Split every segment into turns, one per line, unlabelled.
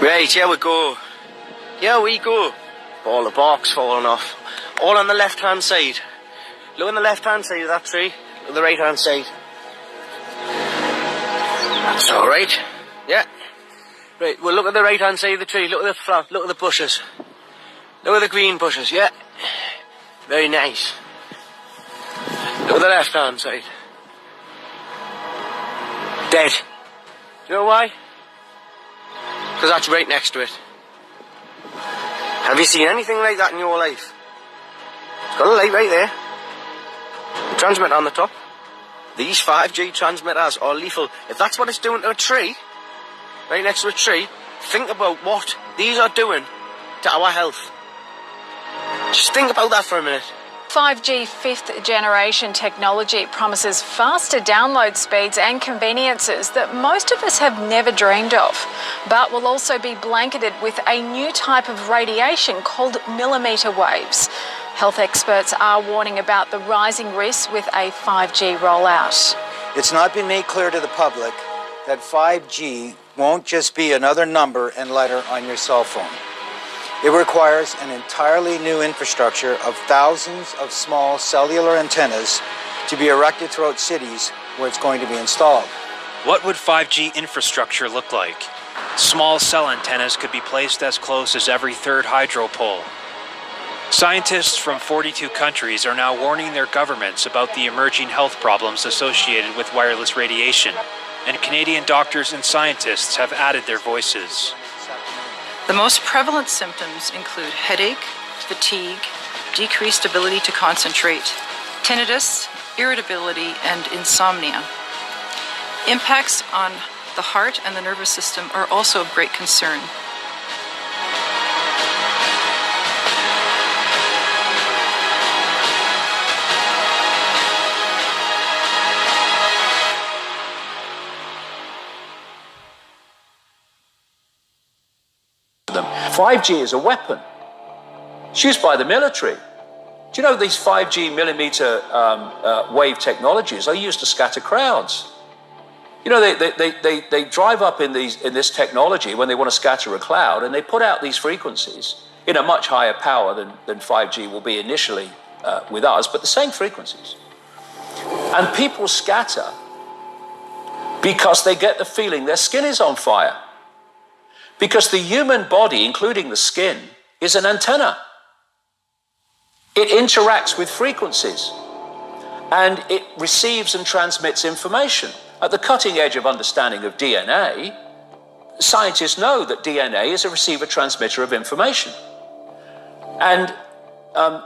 Right, here we go. Here we go. All the bark's falling off. All on the left-hand side. Look on the left-hand side of that tree. Look at the right-hand side. That's alright. Yeah. Right, well look at the right-hand side of the tree. Look at the flower. Look at the bushes. Look at the green bushes, yeah. Very nice. Look at the left-hand side. Dead. Do you know why? Because that's right next to it. Have you seen anything like that in your life? It's got a light right there. The transmitter on the top. These 5G transmitters are lethal. If that's what it's doing to a tree, right next to a tree, think about what these are doing to our health. Just think about that for a minute.
5G fifth generation technology promises faster download speeds and conveniences that most of us have never dreamed of, but will also be blanketed with a new type of radiation called millimetre waves. Health experts are warning about the rising risks with a 5G rollout.
It's not been made clear to the public that 5G won't just be another number and letter on your cell phone. It requires an entirely new infrastructure of thousands of small cellular antennas to be erected throughout cities where it's going to be installed.
What would 5G infrastructure look like? Small cell antennas could be placed as close as every third hydro pole. Scientists from 42 countries are now warning their governments about the emerging health problems associated with wireless radiation, and Canadian doctors and scientists have added their voices.
The most prevalent symptoms include headache, fatigue, decreased ability to concentrate, tinnitus, irritability, and insomnia. Impacts on the heart and the nervous system are also of great concern.
Them. 5G is a weapon. It's used by the military. Do you know these 5G millimeter wave technologies are used to scatter crowds? You know, they drive up in this technology when they want to scatter a cloud, and they put out these frequencies in a much higher power than 5G will be initially with us, but the same frequencies. And people scatter because they get the feeling their skin is on fire. Because the human body, including the skin, is an antenna. It interacts with frequencies and it receives and transmits information. At the cutting edge of understanding of DNA, scientists know that DNA is a receiver-transmitter of information. And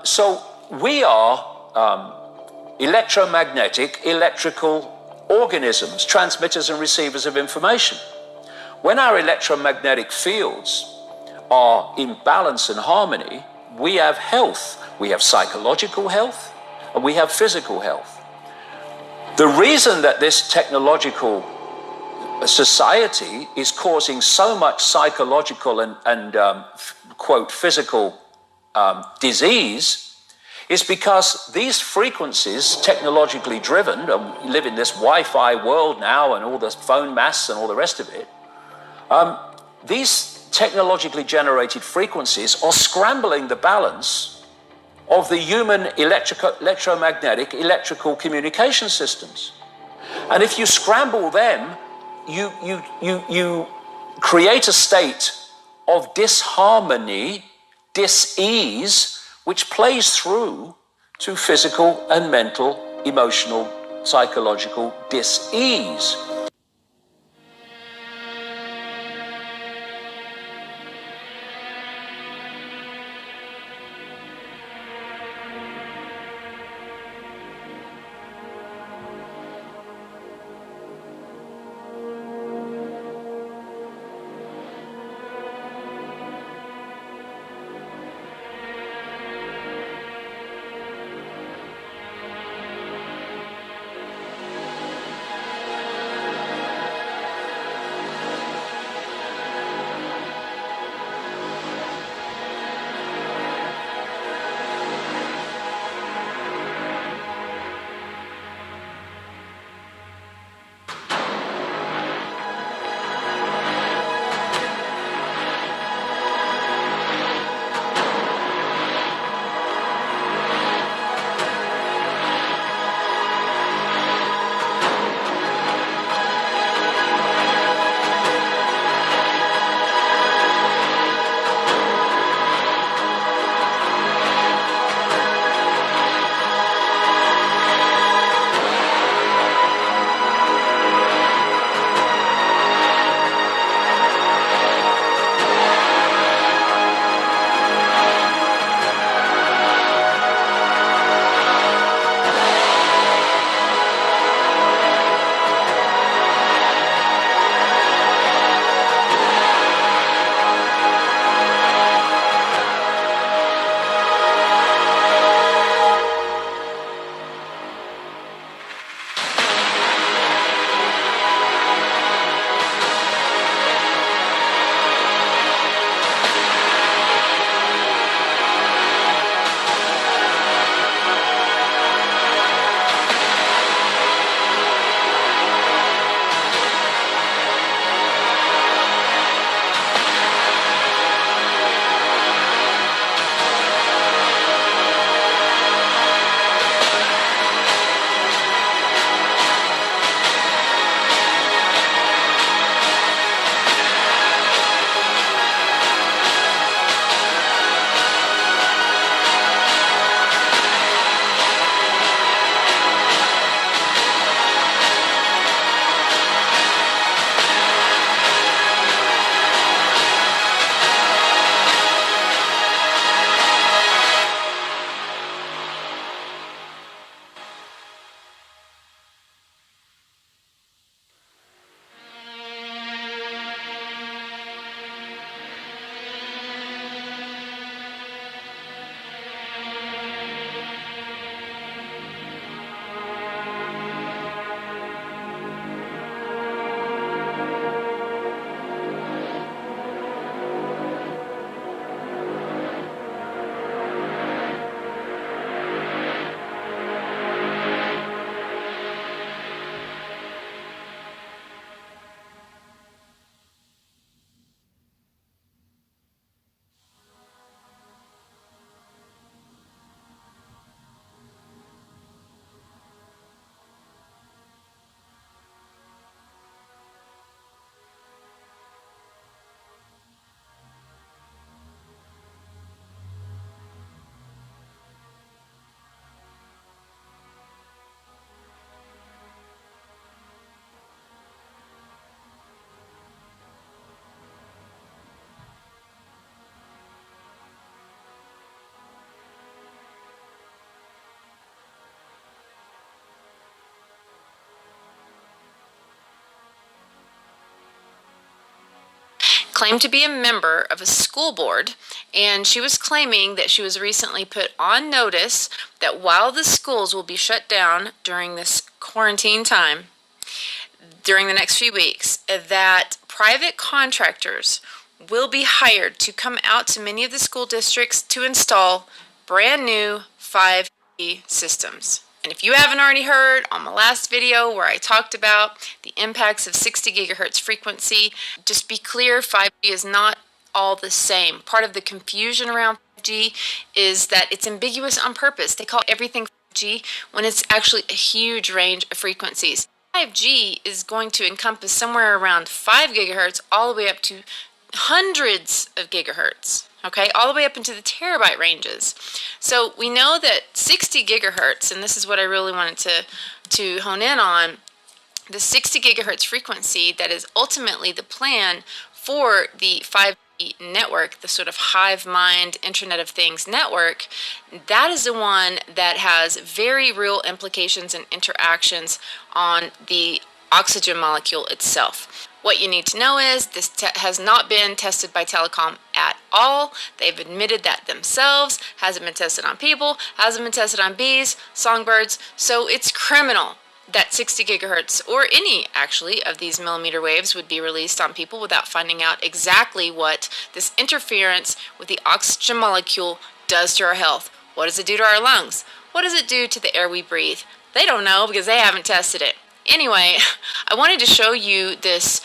so we are electromagnetic, electrical organisms, transmitters and receivers of information. When our electromagnetic fields are in balance and harmony, we have health. We have psychological health and we have physical health. The reason that this technological society is causing so much psychological and quote, physical disease is because these frequencies, technologically driven, and we live in this Wi-Fi world now and all the phone masts and all the rest of it, these technologically generated frequencies are scrambling the balance of the human electromagnetic electrical communication systems. And if you scramble them, you create a state of disharmony, dis-ease, which plays through to physical and mental, emotional, psychological dis-ease.
claimed to be a member of a school board, and she was claiming that she was recently put on notice that while the schools will be shut down during this quarantine time, during the next few weeks, that private contractors will be hired to come out to many of the school districts to install brand new 5G systems. And if you haven't already heard on my last video where I talked about the impacts of 60 gigahertz frequency, just be clear, 5G is not all the same. Part of the confusion around 5G is that it's ambiguous on purpose. They call everything 5G when it's actually a huge range of frequencies. 5G is going to encompass somewhere around 5 gigahertz all the way up to hundreds of gigahertz, okay, all the way up into the terabyte ranges. So we know that 60 gigahertz, and this is what I really wanted to hone in on, the 60 gigahertz frequency that is ultimately the plan for the 5G network, the sort of hive mind Internet of Things network, that is the one that has very real implications and interactions on the oxygen molecule itself. What you need to know is this has not been tested by telecom at all. They've admitted that themselves. Hasn't been tested on people, hasn't been tested on bees, songbirds, so it's criminal that 60 gigahertz, or any actually of these millimeter waves, would be released on people without finding out exactly what this interference with the oxygen molecule does to our health. What does it do to our lungs? What does it do to the air we breathe? They don't know because they haven't tested it. Anyway, I wanted to show you this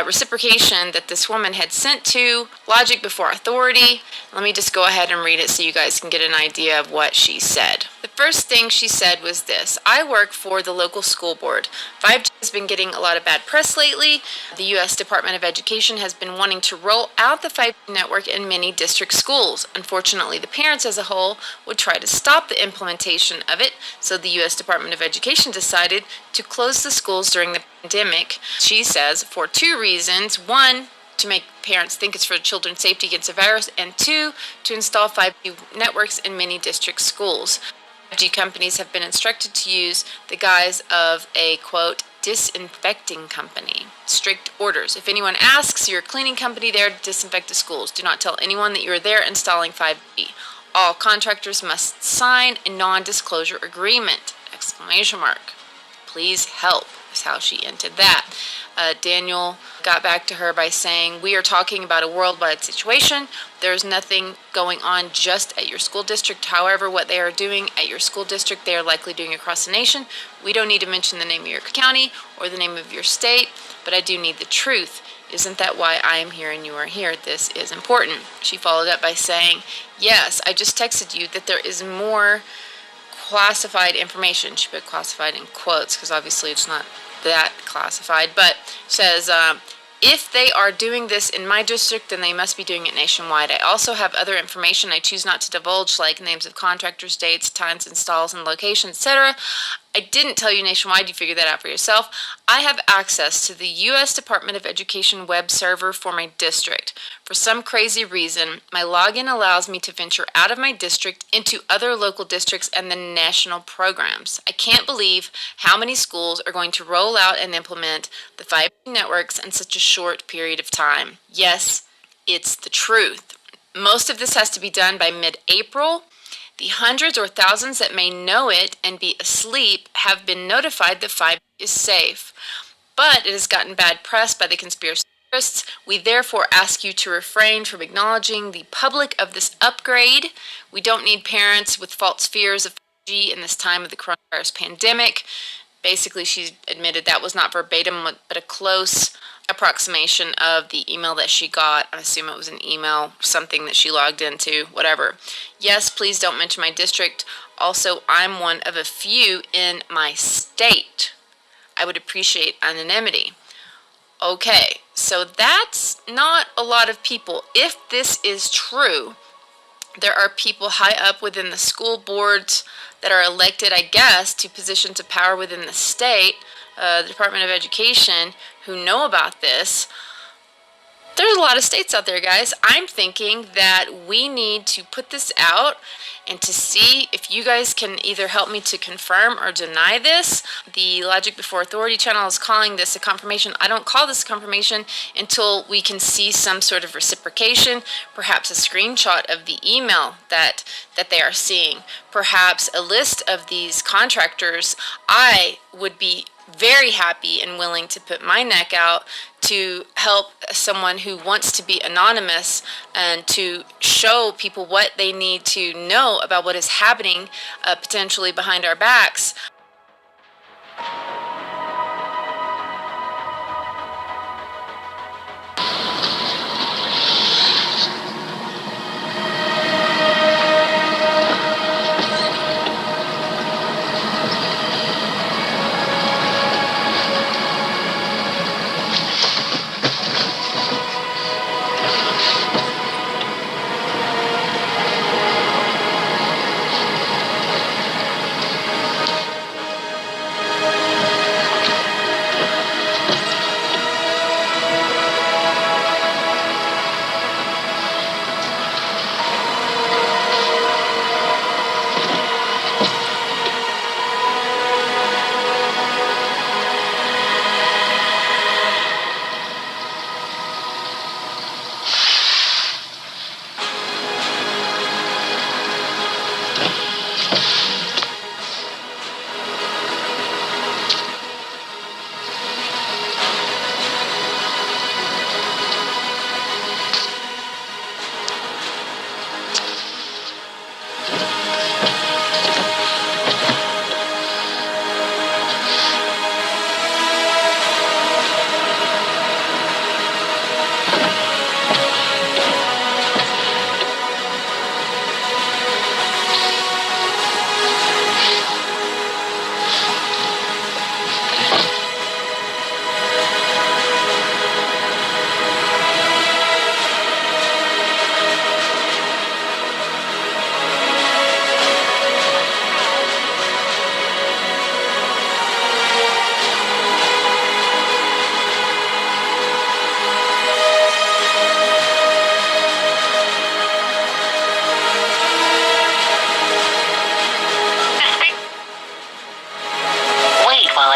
reciprocation that this woman had sent to Logic Before Authority. Let me just go ahead and read it so you guys can get an idea of what she said. The first thing she said was this: I work for the local school board. 5G has been getting a lot of bad press lately. The U.S. Department of Education has been wanting to roll out the 5G network in many district schools. Unfortunately, the parents as a whole would try to stop the implementation of it, so the U.S. Department of Education decided to close the schools during the pandemic. She says for two reasons: one, to make parents think it's for children's safety against the virus, and two, to install 5G networks in many district schools. 5G companies have been instructed to use the guise of a, quote, disinfecting company. Strict orders. If anyone asks, you're a cleaning company there to disinfect the schools. Do not tell anyone that you're there installing 5G. All contractors must sign a non-disclosure agreement! Exclamation mark. Please help, is how she ended that. Daniel got back to her by saying, we are talking about a worldwide situation. There's nothing going on just at your school district. However, what they are doing at your school district, they are likely doing across the nation. We don't need to mention the name of your county or the name of your state, but I do need the truth. Isn't that why I am here and you are here? This is important. She followed up by saying, yes, I just texted you that there is more classified information. She put classified in quotes because obviously it's not that classified, but says, if they are doing this in my district, then they must be doing it nationwide. I also have other information I choose not to divulge, like names of contractors, dates, times, installs, and locations, etc. I didn't tell you nationwide. You figure that out for yourself. I have access to the U.S. Department of Education web server for my district. For some crazy reason, my login allows me to venture out of my district into other local districts and the national programs. I can't believe how many schools are going to roll out and implement the 5G networks in such a short period of time. Yes, it's the truth. Most of this has to be done by mid-April. The hundreds or thousands that may know it and be asleep have been notified that 5G is safe. But it has gotten bad press by the conspiracy theorists. We therefore ask you to refrain from acknowledging the public of this upgrade. We don't need parents with false fears of 5G in this time of the coronavirus pandemic. Basically, she admitted that was not verbatim, but a close approximation of the email that she got. I assume it was an email, something that she logged into, whatever. Yes, please don't mention my district. Also, I'm one of a few in my state. I would appreciate anonymity. Okay, so that's not a lot of people. If this is true, there are people high up within the school boards that are elected, I guess, to positions of power within the state, the Department of Education, who know about this.
There's a lot of states out there, guys. I'm thinking that we need to put this out and to see if you guys can either help me to confirm or deny this. The Logic Before Authority channel is calling this a confirmation. I don't call this a confirmation until we can see some sort of reciprocation, perhaps a screenshot of the email that they are seeing, perhaps a list of these contractors. I would be very happy and willing to put my neck out to help someone who wants to be anonymous and to show people what they need to know about what is happening potentially behind our backs.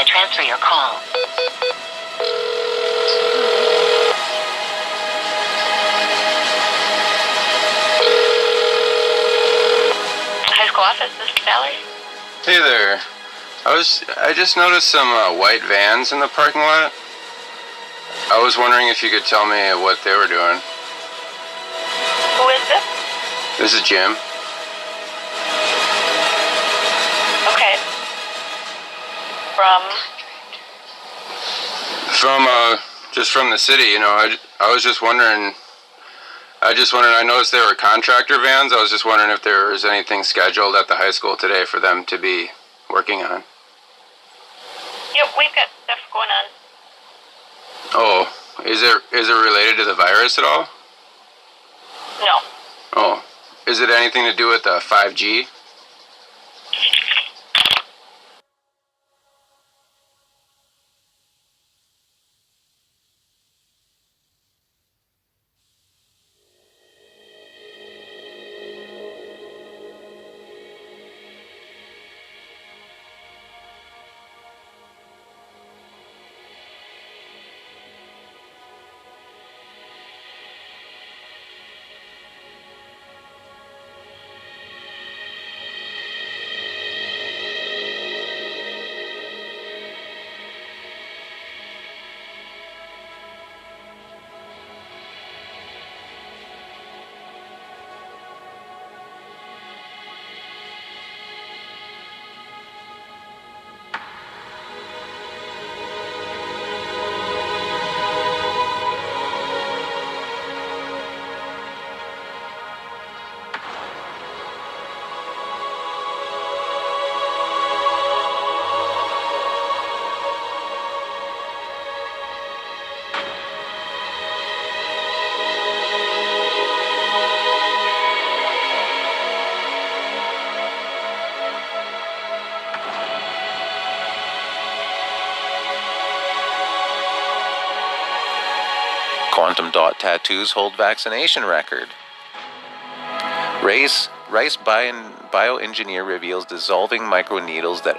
Transfer your call. High school office, this is Valerie.
Hey there. I just noticed some white vans in the parking lot. I was wondering if you could tell me what they were doing.
Who is this?
This is Jim.
Okay. From
just from the city, you know. I was just wondering. I noticed they were contractor vans. I was just wondering if there was anything scheduled at the high school today for them to be working on.
Yep, we've got stuff going on.
Oh, is it related to the virus at all?
No.
Oh, is it anything to do with the 5G?
Quantum dot tattoos hold vaccination record. Rice bioengineer reveals dissolving microneedles that